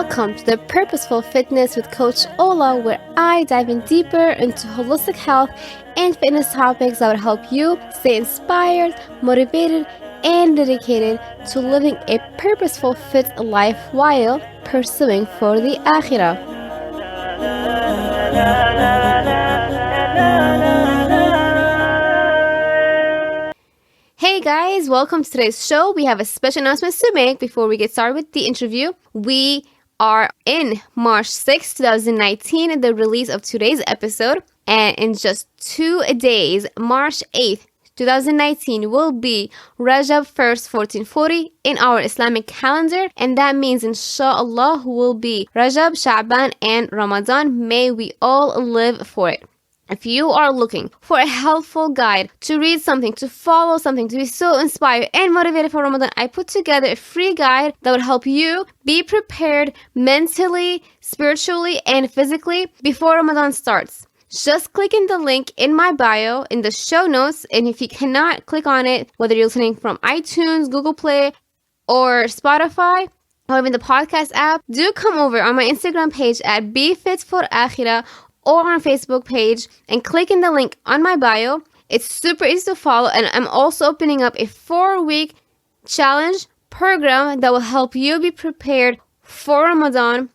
Welcome to the Purposeful Fitness with Coach Ola, where I dive in deeper into holistic health and fitness topics that would help you stay inspired, motivated, and dedicated to living a purposeful fit life while pursuing for the Akhirah. Hey guys, welcome to today's show. We have a special announcement to make before we get started with the interview. We are in March 6, 2019, the release of today's episode. And in just 2 days, March 8th, 2019 will be Rajab 1st, 1440 in our Islamic calendar. And that means, inshallah, will be Rajab, Sha'ban, and Ramadan. May we all live for it. If you are looking for a helpful guide to read something, to follow something, to be so inspired and motivated for Ramadan, I put together a free guide that would help you be prepared mentally, spiritually, and physically before Ramadan starts. Just click in the link in my bio in the show notes, and if you cannot click on it, whether you're listening from iTunes, Google Play, or Spotify, or even the podcast app, do come over on my Instagram page at BeFitForAkhirah or on Facebook page and click in the link on my bio. It's super easy to follow, and I'm also opening up a 4-week challenge program that will help you be prepared for Ramadan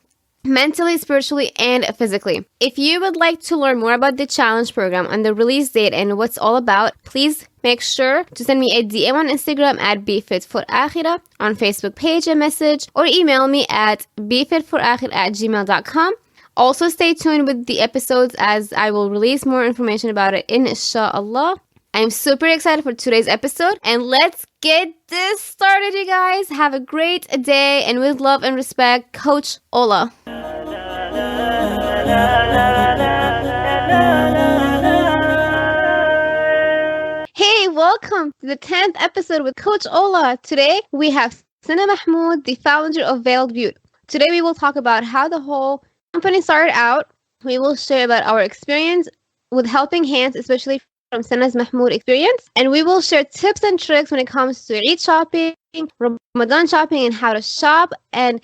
mentally, spiritually, and physically. If you would like to learn more about the challenge program and the release date and what's all about, please make sure to send me a DM on Instagram at BeFitForAkhirah, on Facebook page a message, or email me at BeFitForAkhirah@gmail.com. Also, stay tuned with the episodes as I will release more information about it, inshallah. I'm super excited for today's episode, and let's get this started, you guys. Have a great day, and with love and respect, Coach Ola. Hey, welcome to the 10th episode with Coach Ola. Today, we have Sana Mahmood, the founder of Veiled Beauty. Today, we will talk about how the whole company started out. We will share about our experience with helping hands, especially from Sana Mahmood experience, and we will share tips and tricks when it comes to Eid shopping, Ramadan shopping, and how to shop and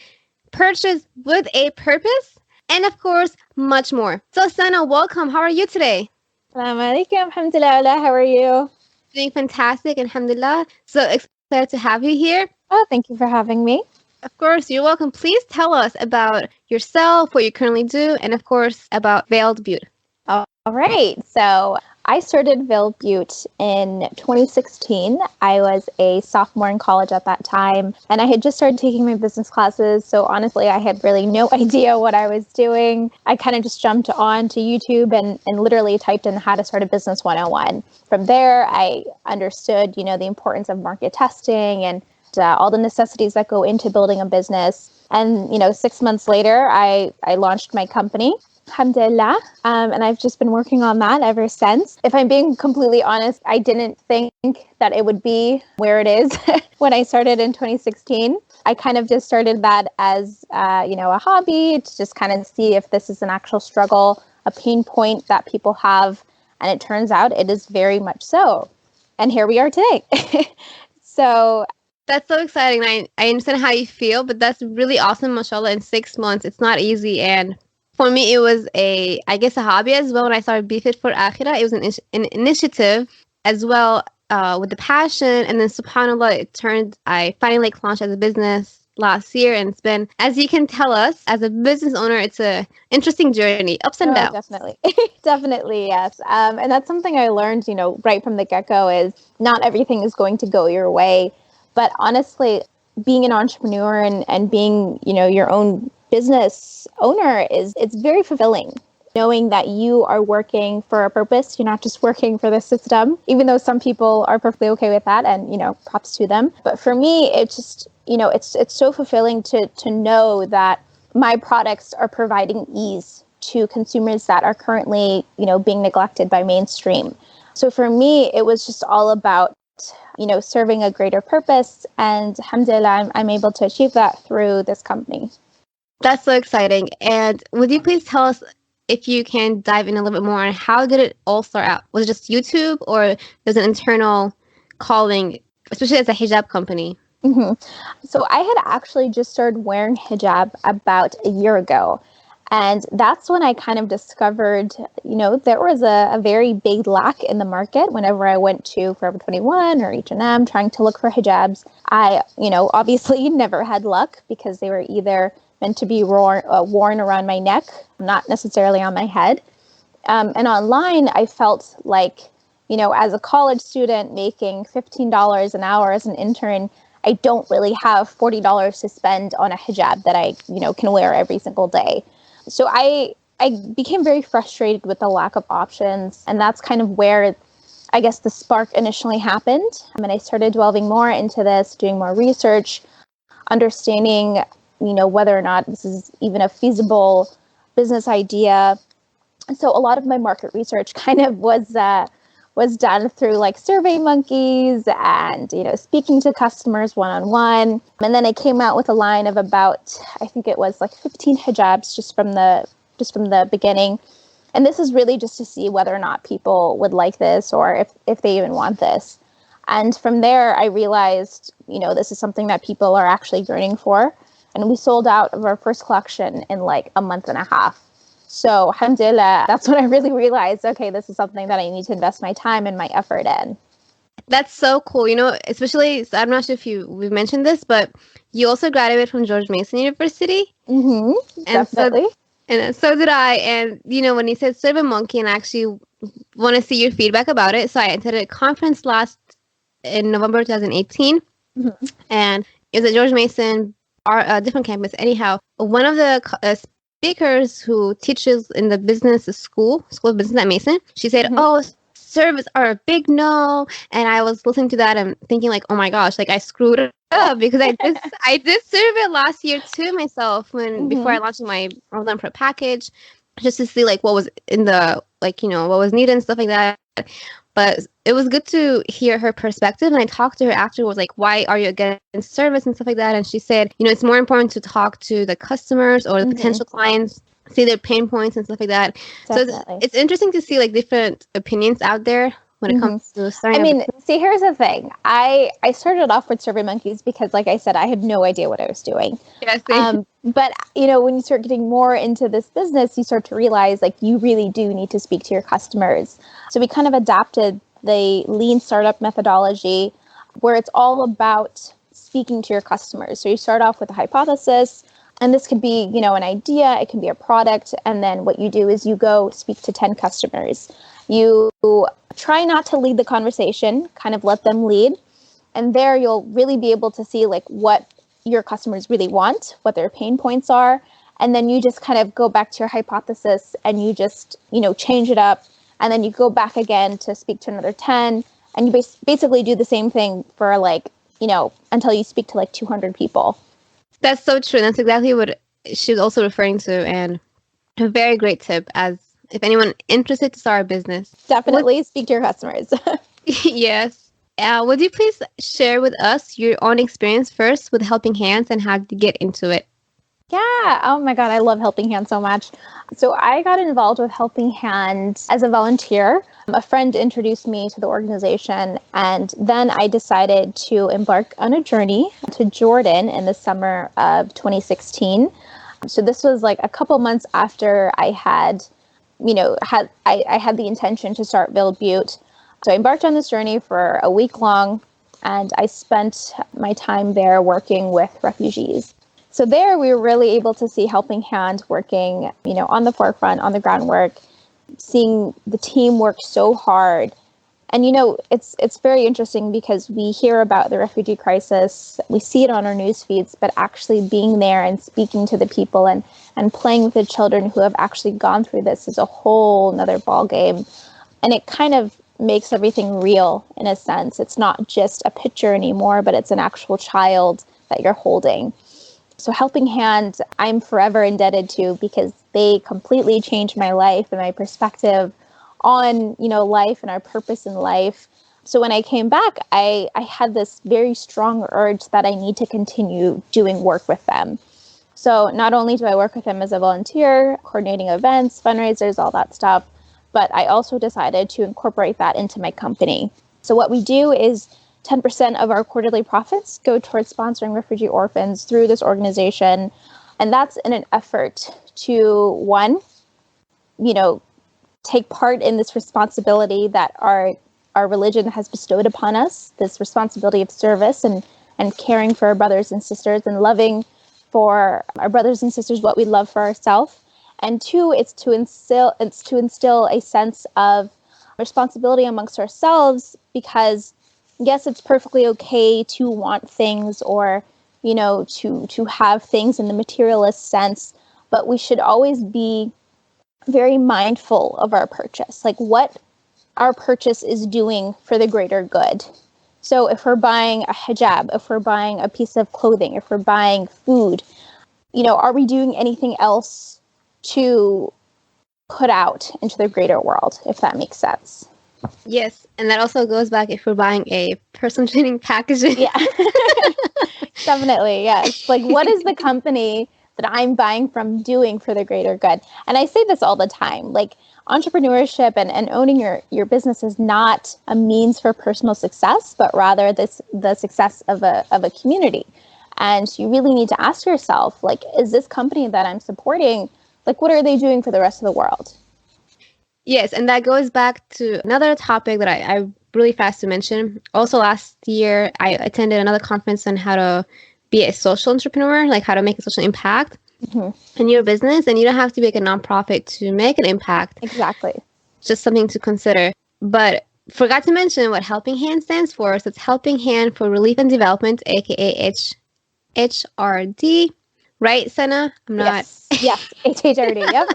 purchase with a purpose, and of course, much more. So Sana, welcome. How are you today? Assalamu alaikum, alhamdulillah. How are you? Doing fantastic, alhamdulillah. So excited to have you here. Oh, thank you for having me. Of course, you're welcome. Please tell us about yourself, what you currently do, and of course, about Veiled Beauty. All right. So I started Veiled Beauty in 2016. I was a sophomore in college at that time, and I had just started taking my business classes. So honestly, I had really no idea what I was doing. I kind of just jumped on to YouTube and literally typed in how to start a business 101. From there, I understood, the importance of market testing and all the necessities that go into building a business. And, 6 months later, I launched my company, alhamdulillah. And I've just been working on that ever since. If I'm being completely honest, I didn't think that it would be where it is when I started in 2016. I kind of just started that as, a hobby to just kind of see if this is an actual struggle, a pain point that people have. And it turns out it is very much so. And here we are today. So that's so exciting. I understand how you feel, but that's really awesome, mashallah. In 6 months, it's not easy. And for me, it was a hobby as well. When I started Be Fit for Akhirah, it was an initiative as well with the passion. And then subhanAllah, I finally launched as a business last year. And it's been, as you can tell us, as a business owner, it's a interesting journey, ups and downs. Definitely. Definitely, yes. And that's something I learned, right from the get-go is not everything is going to go your way. But honestly, being an entrepreneur and being, your own business owner it's very fulfilling. Knowing that you are working for a purpose, you're not just working for the system, even though some people are perfectly okay with that and, props to them. But for me, it's just, it's so fulfilling to know that my products are providing ease to consumers that are currently, being neglected by mainstream. So for me, it was just all about serving a greater purpose. And alhamdulillah, I'm able to achieve that through this company. That's so exciting. And would you please tell us, if you can dive in a little bit more on how did it all start out? Was it just YouTube, or there's an internal calling, especially as a hijab company? hmm So I had actually just started wearing hijab about a year ago. And that's when I kind of discovered, there was a very big lack in the market whenever I went to Forever 21 or H&M trying to look for hijabs. I, obviously never had luck because they were either meant to be worn around my neck, not necessarily on my head. And online, I felt like, as a college student making $15 an hour as an intern, I don't really have $40 to spend on a hijab that I, can wear every single day. So I became very frustrated with the lack of options. And that's kind of where I guess the spark initially happened. And I started delving more into this, doing more research, understanding, whether or not this is even a feasible business idea. So a lot of my market research kind of was done through like Survey Monkeys and speaking to customers one-on-one. And then I came out with a line of about, I think it was like 15 hijabs just from the beginning. And this is really just to see whether or not people would like this or if they even want this. And from there, I realized, this is something that people are actually yearning for. And we sold out of our first collection in like a month and a half. So, alhamdulillah, that's when I really realized, okay, this is something that I need to invest my time and my effort in. That's so cool. Especially, so I'm not sure if we've mentioned this, but you also graduated from George Mason University. Mm-hmm, And definitely. so did I. And, when you said Survey Monkey, and I actually want to see your feedback about it. So I attended a conference in November 2018. Mm-hmm. And it was at George Mason, our different campus. Anyhow, one of the speakers who teaches in the school of business at Mason, she said, Mm-hmm. "Oh, service are a big no." And I was listening to that and thinking like, "Oh my gosh, like I screwed up because I did survey last year too myself before I launched my Ramadan prep package, just to see like what was in the what was needed and stuff like that." But it was good to hear her perspective. And I talked to her afterwards, like, why are you against service and stuff like that? And she said, it's more important to talk to the customers or the potential clients, see their pain points and stuff like that. Definitely. So it's interesting to see like different opinions out there when it comes to starting. See, here's the thing. I started off with Survey Monkeys because, like I said, I had no idea what I was doing. Yes. But, when you start getting more into this business, you start to realize, like, you really do need to speak to your customers. So we kind of adapted the lean startup methodology where it's all about speaking to your customers. So you start off with a hypothesis, and this could be, an idea, it can be a product. And then what you do is you go speak to 10 customers. You try not to lead the conversation, kind of let them lead. And there you'll really be able to see like what your customers really want, what their pain points are. And then you just kind of go back to your hypothesis and you just, change it up. And then you go back again to speak to another 10. And you basically do the same thing for like, until you speak to like 200 people. That's so true. That's exactly what she was also referring to. And a very great tip as if anyone interested to start a business. Definitely speak to your customers. Yes. Would you please share with us your own experience first with Helping Hands and how to get into it? Yeah. Oh my God. I love Helping Hands so much. So I got involved with Helping Hands as a volunteer. A friend introduced me to the organization, and then I decided to embark on a journey to Jordan in the summer of 2016. So this was like a couple months after I had, I had the intention to start Build Butte. So I embarked on this journey for a week long, and I spent my time there working with refugees. So there we were really able to see Helping Hand working, on the forefront, on the groundwork, seeing the team work so hard. And, it's very interesting because we hear about the refugee crisis, we see it on our news feeds, but actually being there and speaking to the people and playing with the children who have actually gone through this is a whole nother ballgame. And it kind of makes everything real in a sense. It's not just a picture anymore, but it's an actual child that you're holding. So Helping Hand, I'm forever indebted to because they completely changed my life and my perspective on, life and our purpose in life. So when I came back, I had this very strong urge that I need to continue doing work with them. So not only do I work with them as a volunteer, coordinating events, fundraisers, all that stuff, but I also decided to incorporate that into my company. So what we do is, 10% of our quarterly profits go towards sponsoring refugee orphans through this organization. And that's in an effort to, one, take part in this responsibility that our religion has bestowed upon us, this responsibility of service and caring for our brothers and sisters and loving for our brothers and sisters what we love for ourselves. And two, it's to instill a sense of responsibility amongst ourselves, because yes, it's perfectly okay to want things or, to have things in the materialist sense, but we should always be very mindful of our purchase, like what our purchase is doing for the greater good. So if we're buying a hijab, if we're buying a piece of clothing, if we're buying food, are we doing anything else to put out into the greater world, if that makes sense? Yes, and that also goes back if we're buying a personal training packaging. Yeah, definitely, yes. Like, what is the company that I'm buying from doing for the greater good? And I say this all the time, like, entrepreneurship and owning your business is not a means for personal success, but rather the success of a community. And you really need to ask yourself, like, is this company that I'm supporting, like, what are they doing for the rest of the world? Yes, and that goes back to another topic that I really fast to mention. Also, last year, I attended another conference on how to be a social entrepreneur, like how to make a social impact in your business. And you don't have to be like a nonprofit to make an impact. Exactly. Just something to consider. But forgot to mention what Helping Hand stands for. So it's Helping Hand for Relief and Development, aka HRD. Right, Sana? I'm not. Yes, HRD, yep.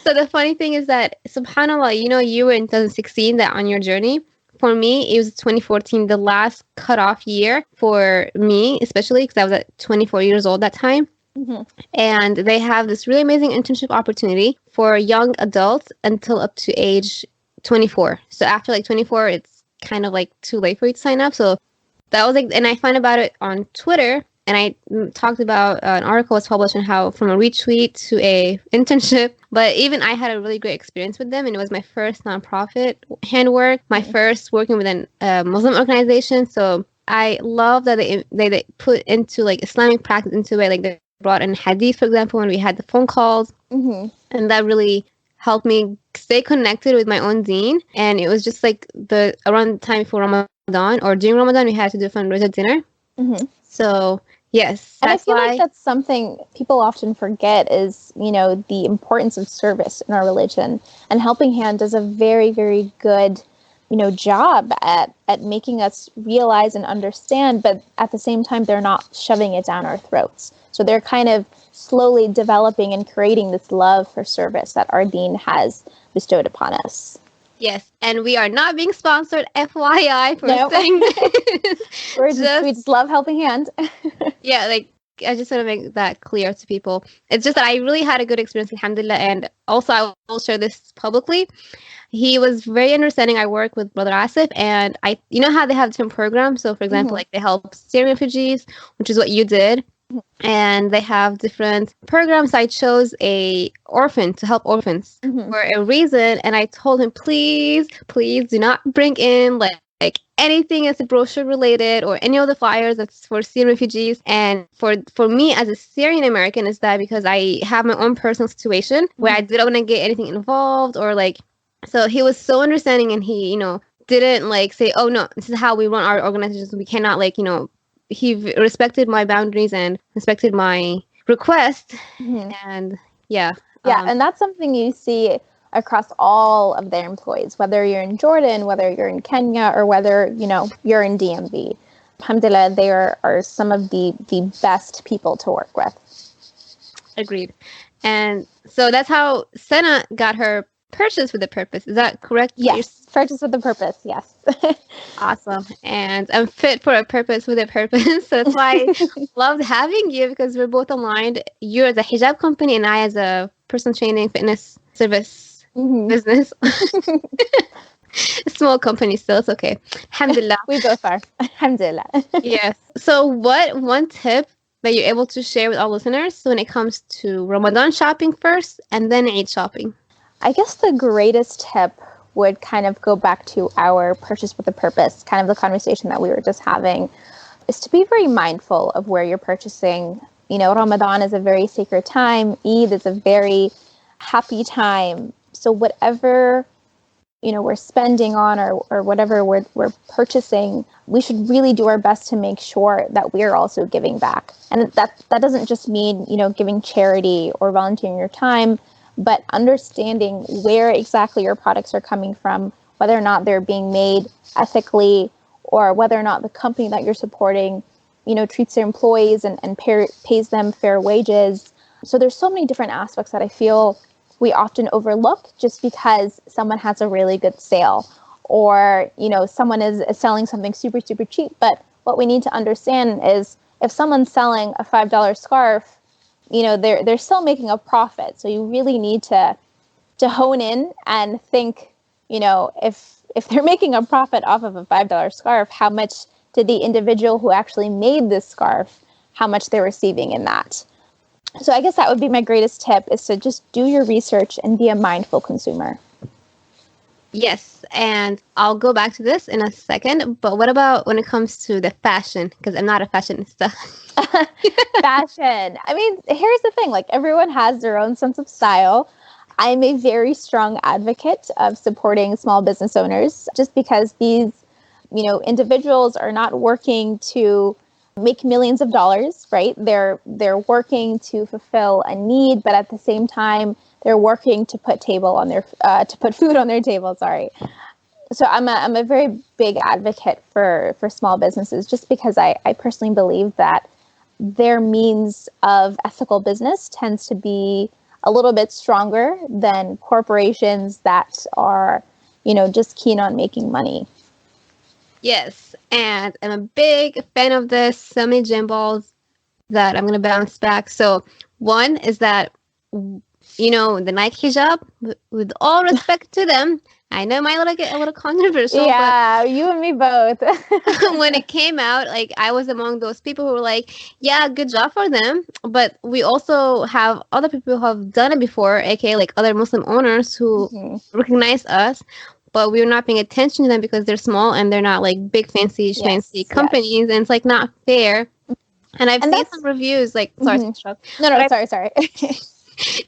So the funny thing is that, subhanAllah, you were in 2016 that on your journey. For me, it was 2014, the last cutoff year for me, especially because I was at 24 years old that time. And they have this really amazing internship opportunity for young adults until up to age 24. So after like 24, it's kind of like too late for you to sign up. So that was like, and I found about it on Twitter. And I talked about an article was published on how from a retweet to a internship. But even I had a really great experience with them. And it was my first nonprofit handwork, my first working with a Muslim organization. So I love that they put into like Islamic practice into it. Like they brought in hadith, for example, when we had the phone calls. And that really helped me stay connected with my own deen. And it was just like around the time before Ramadan or during Ramadan, we had to do a fundraiser dinner. So yes, and I feel like that's something people often forget is, the importance of service in our religion. And Helping Hand does a very, very good, job at making us realize and understand, but at the same time, they're not shoving it down our throats. So they're kind of slowly developing and creating this love for service that our deen has bestowed upon us. Yes, and we are not being sponsored, FYI, for saying this. We just love Helping Hand. Yeah, like, I just want to make that clear to people. It's just that I really had a good experience, alhamdulillah, and also I will share this publicly. He was very understanding. I work with Brother Asif, and you know how they have different programs? So, for example, like they help Syrian refugees, which is what you did. And they have different programs. I chose a orphan to help orphans for a reason. And I told him, please do not bring in like anything that's brochure related or any of the flyers that's for Syrian refugees. And for me as a Syrian American is that because I have my own personal situation where I didn't want to get anything involved or like, so he was so understanding and he, didn't like say, oh no, this is how we run our organizations. We cannot like, he respected my boundaries and respected my request. And and that's something you see across all of their employees, whether you're in Jordan, whether you're in Kenya, or whether you're in DMV. Alhamdulillah, they are some of the best people to work with. Agreed. And so that's how Sana got her purchase with a purpose. Is that correct? Yes, purchase with a purpose. Yes. Awesome. And I'm fit for a purpose with a purpose. So that's why I loved having you because we're both aligned. You as a hijab company and I as a personal training fitness service business. Small company still. It's okay. Alhamdulillah. We both are. Alhamdulillah. Yes. So what one tip that you're able to share with our listeners when it comes to Ramadan shopping first and then Eid shopping? I guess the greatest tip would kind of go back to our purchase with a purpose, kind of the conversation that we were just having, is to be very mindful of where you're purchasing. Ramadan is a very sacred time. Eid is a very happy time. So whatever we're spending on, or whatever we're purchasing, we should really do our best to make sure that we're also giving back. And that doesn't just mean, giving charity or volunteering your time, but understanding where exactly your products are coming from, whether or not they're being made ethically, or whether or not the company that you're supporting, treats their employees and pays them fair wages. So there's so many different aspects that I feel we often overlook just because someone has a really good sale, or, someone is selling something super, super cheap. But what we need to understand is, if someone's selling a $5 scarf, they're still making a profit. So you really need to hone in and think, if they're making a profit off of a $5 scarf, how much did the individual who actually made this scarf, how much they're receiving in that? So I guess that would be my greatest tip, is to just do your research and be a mindful consumer. Yes, and I'll go back to this in a second. But what about when it comes to the fashion? Because I'm not a fashionista. Fashion. I mean, here's the thing. Like, everyone has their own sense of style. I'm a very strong advocate of supporting small business owners, just because these, individuals are not working to make millions of dollars, right? They're working to fulfill a need, but at the same time, they're working to put food on their table. Sorry. So I'm a very big advocate for small businesses, just because I personally believe that their means of ethical business tends to be a little bit stronger than corporations that are, just keen on making money. Yes, and I'm a big fan of this. So many gym balls that I'm going to bounce back. So one is that, the Nike hijab, with all respect to them, I know it might get a little controversial. Yeah, but you and me both. When it came out, like, I was among those people who were like, yeah, good job for them. But we also have other people who have done it before, aka like other Muslim owners who recognize us, but we're not paying attention to them because they're small and they're not like big fancy companies, and it's like not fair. And I've seen some reviews, like, sorry to interrupt. No, sorry.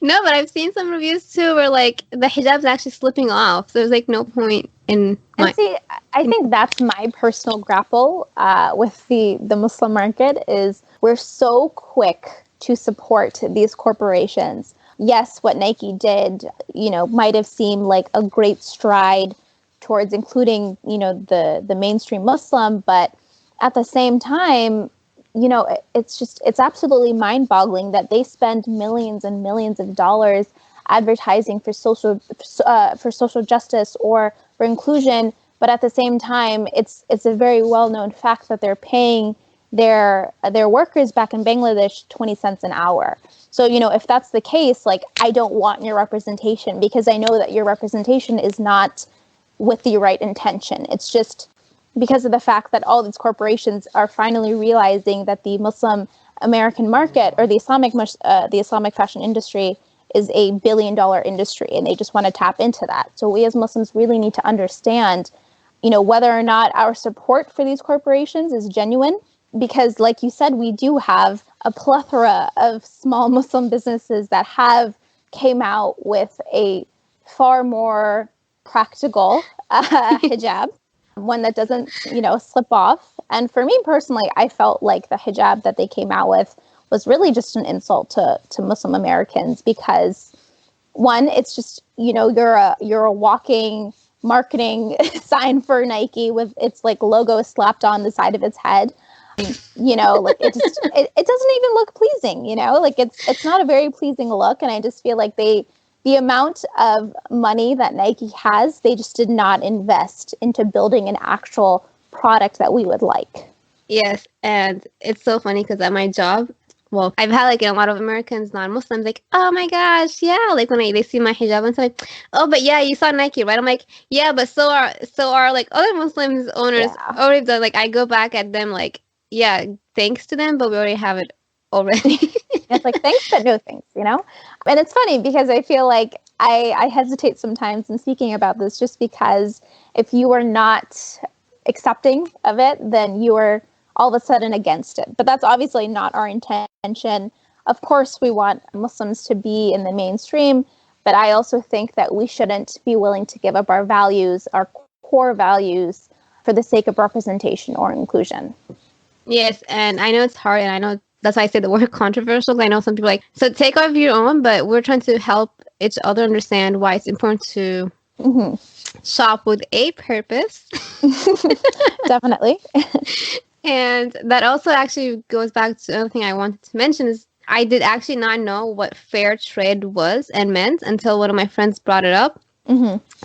No, but I've seen some reviews too where like the hijab's actually slipping off. So there's like no point in I think that's my personal grapple with the Muslim market, is we're so quick to support these corporations. Yes, what Nike did, might have seemed like a great stride towards including, the mainstream Muslim, but at the same time, it's absolutely mind-boggling that they spend millions and millions of dollars advertising for social justice or for inclusion, but at the same time, it's a very well-known fact that they're paying their workers back in Bangladesh 20 cents an hour. So, if that's the case, like, I don't want your representation, because I know that your representation is not with the right intention. It's just because of the fact that all these corporations are finally realizing that the Muslim American market, or the Islamic fashion industry, is a $1 billion industry, and they just want to tap into that. So we as Muslims really need to understand, whether or not our support for these corporations is genuine, because, like you said, we do have a plethora of small Muslim businesses that have came out with a far more practical hijab, one that doesn't, slip off. And for me personally, I felt like the hijab that they came out with was really just an insult to Muslim Americans, because one, it's just, you're a walking marketing sign for Nike with its like logo slapped on the side of its head. Like, it doesn't even look pleasing, like it's not a very pleasing look. And I just feel like the amount of money that Nike has, they just did not invest into building an actual product that we would like. Yes, and it's so funny because at my job, well, I've had like a lot of Americans, non-Muslims, like, oh my gosh, yeah, like when they see my hijab and say, oh, but yeah, you saw Nike, right? I'm like, yeah, but so are like other Muslims owners already done. Like, I go back at them like, yeah, thanks to them, but we already have it already. It's like, thanks, but no thanks, you know? And it's funny because I feel like I hesitate sometimes in speaking about this just because if you are not accepting of it, then you are all of a sudden against it. But that's obviously not our intention. Of course, we want Muslims to be in the mainstream, but I also think that we shouldn't be willing to give up our values, our core values, for the sake of representation or inclusion. Yes, and I know it's hard, and I know that's why I say the word controversial. 'Cause I know some people like, so take off your own, but we're trying to help each other understand why it's important to shop with a purpose. Definitely. And that also actually goes back to another thing I wanted to mention is I did actually not know what fair trade was and meant until one of my friends brought it up.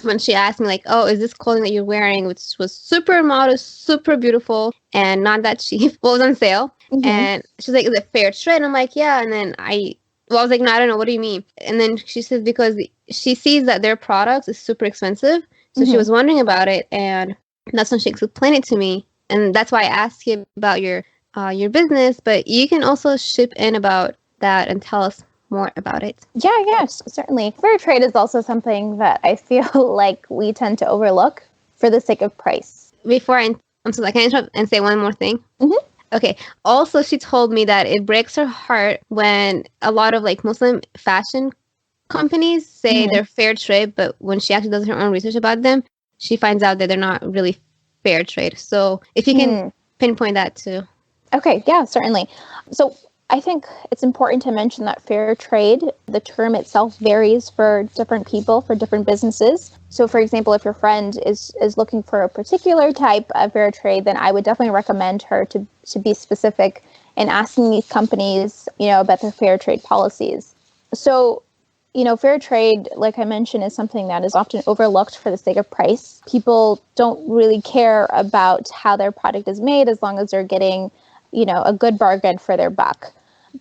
When she asked me like, oh, is this clothing that you're wearing, which was super modest, super beautiful, and not that cheap, well, it was on sale. And she's like, is it fair trade? And I'm like, yeah. And then I was like, no, I don't know. What do you mean? And then she says, because she sees that their products is super expensive. So she was wondering about it. And that's when she explained it to me. And that's why I asked you about your business. But you can also ship in about that and tell us more about it. Yeah, yes, certainly. Fair trade is also something that I feel like we tend to overlook for the sake of price. Before I'm sorry, can I interrupt and say one more thing? Okay. Also, she told me that it breaks her heart when a lot of like Muslim fashion companies say they're fair trade, but when she actually does her own research about them, she finds out that they're not really fair trade. So if you can pinpoint that too. Okay, yeah, certainly. So I think it's important to mention that fair trade, the term itself varies for different people, for different businesses. So for example, if your friend is looking for a particular type of fair trade, then I would definitely recommend her to be specific in asking these companies, about their fair trade policies. So, fair trade, like I mentioned, is something that is often overlooked for the sake of price. People don't really care about how their product is made as long as they're getting, a good bargain for their buck.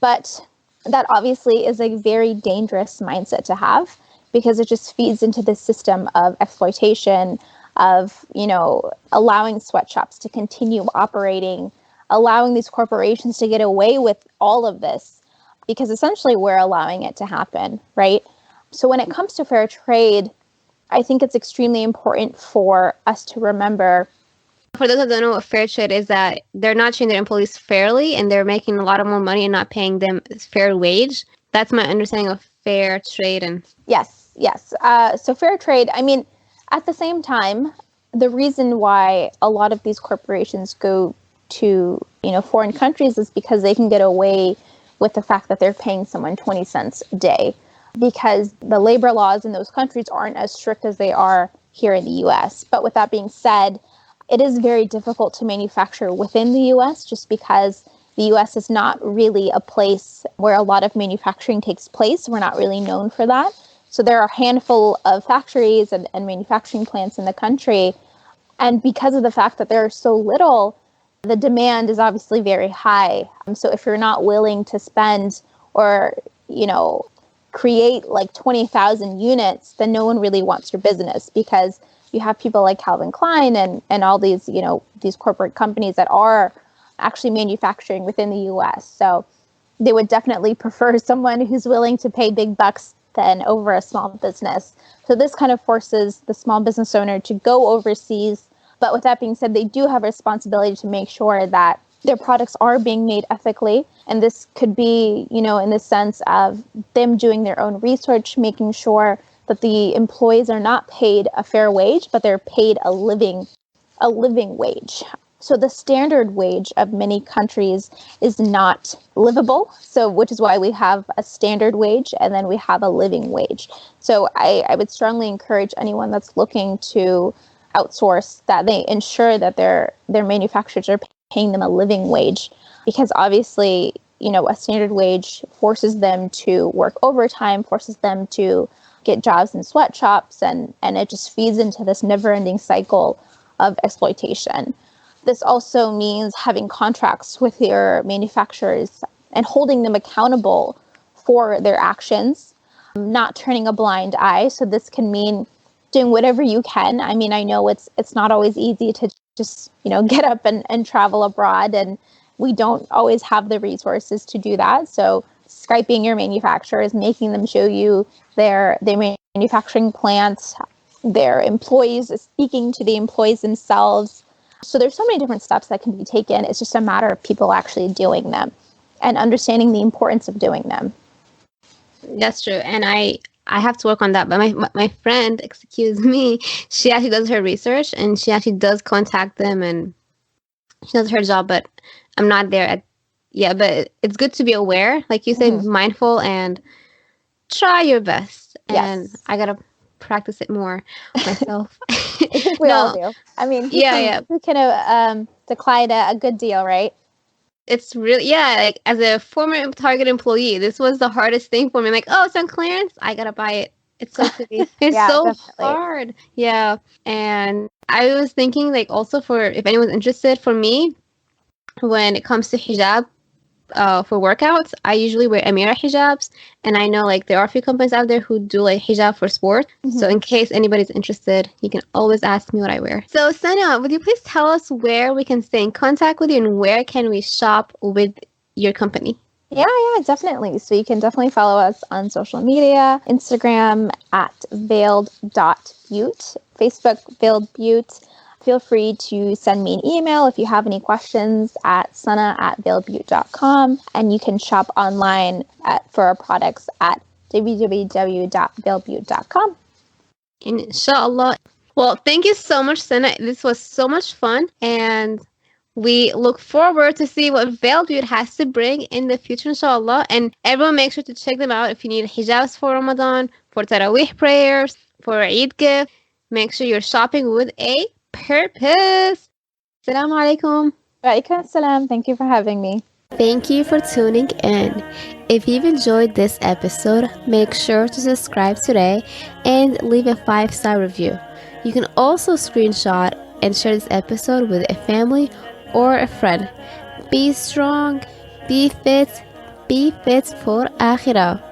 But that obviously is a very dangerous mindset to have because it just feeds into this system of exploitation, of, allowing sweatshops to continue operating, allowing these corporations to get away with all of this because essentially we're allowing it to happen, right? So when it comes to fair trade, I think it's extremely important for us to remember. For those that don't know what fair trade is, that they're not treating their employees fairly and they're making a lot of more money and not paying them fair wage. That's my understanding of fair trade. And yes. So fair trade, I mean, at the same time, the reason why a lot of these corporations go to, foreign countries is because they can get away with the fact that they're paying someone 20 cents a day because the labor laws in those countries aren't as strict as they are here in the US. But with that being said, it is very difficult to manufacture within the US just because the US is not really a place where a lot of manufacturing takes place. We're not really known for that. So there are a handful of factories and manufacturing plants in the country. And because of the fact that there are so little, the demand is obviously very high. So if you're not willing to spend or, create like 20,000 units, then no one really wants your business because you have people like Calvin Klein and all these, these corporate companies that are actually manufacturing within the US. So they would definitely prefer someone who's willing to pay big bucks than over a small business. So this kind of forces the small business owner to go overseas. But with that being said, they do have a responsibility to make sure that their products are being made ethically. And this could be, in the sense of them doing their own research, making sure that the employees are not paid a fair wage, but they're paid a living wage. So the standard wage of many countries is not livable. So which is why we have a standard wage and then we have a living wage. So I would strongly encourage anyone that's looking to outsource that they ensure that their manufacturers are paying them a living wage because obviously, a standard wage forces them to work overtime, forces them to get jobs in sweatshops, and it just feeds into this never-ending cycle of exploitation. This also means having contracts with your manufacturers and holding them accountable for their actions, not turning a blind eye. So this can mean doing whatever you can. I mean, I know it's not always easy to just, get up and travel abroad, and we don't always have the resources to do that. So Skyping your manufacturers, making them show you their manufacturing plants, their employees, speaking to the employees themselves. So there's so many different steps that can be taken. It's just a matter of people actually doing them and understanding the importance of doing them. That's true. And I have to work on that. But my friend, excuse me, she actually does her research and she actually does contact them and she does her job, but I'm not there at yeah, but it's good to be aware, like you said, mindful and try your best. And Yes. I gotta practice it more myself. I think we all do. I mean, who can decline a good deal, right? It's really, like as a former Target employee, this was the hardest thing for me. I'm like, oh, it's on clearance, I gotta buy it. It's so silly. It's so definitely hard. Yeah. And I was thinking, like, also for if anyone's interested, for me, when it comes to hijab, for workouts, I usually wear Amira hijabs, and I know like there are a few companies out there who do like hijab for sport. So in case anybody's interested, you can always ask me what I wear. So Sana, would you please tell us where we can stay in contact with you and where can we shop with your company? Yeah, definitely. So you can definitely follow us on social media, Instagram at veiled.beaut, Facebook Veiled Beaut. Feel free to send me an email if you have any questions at sana@veiledbeaut.com, and you can shop online for our products at www.veiledbeaut.com. Inshallah. Well, thank you so much, Sana. This was so much fun, and we look forward to see what Veiled Beauty has to bring in the future, inshallah. And everyone make sure to check them out if you need hijabs for Ramadan, for Taraweeh prayers, for Eid gift. Make sure you're shopping with a purpose. Assalamu alaikum. Wa alaikum assalam. Thank you for having me. Thank you for tuning in. If you've enjoyed this episode, make sure to subscribe today and leave a 5-star review. You can also screenshot and share this episode with a family or a friend. Be strong, be fit for Akhirah.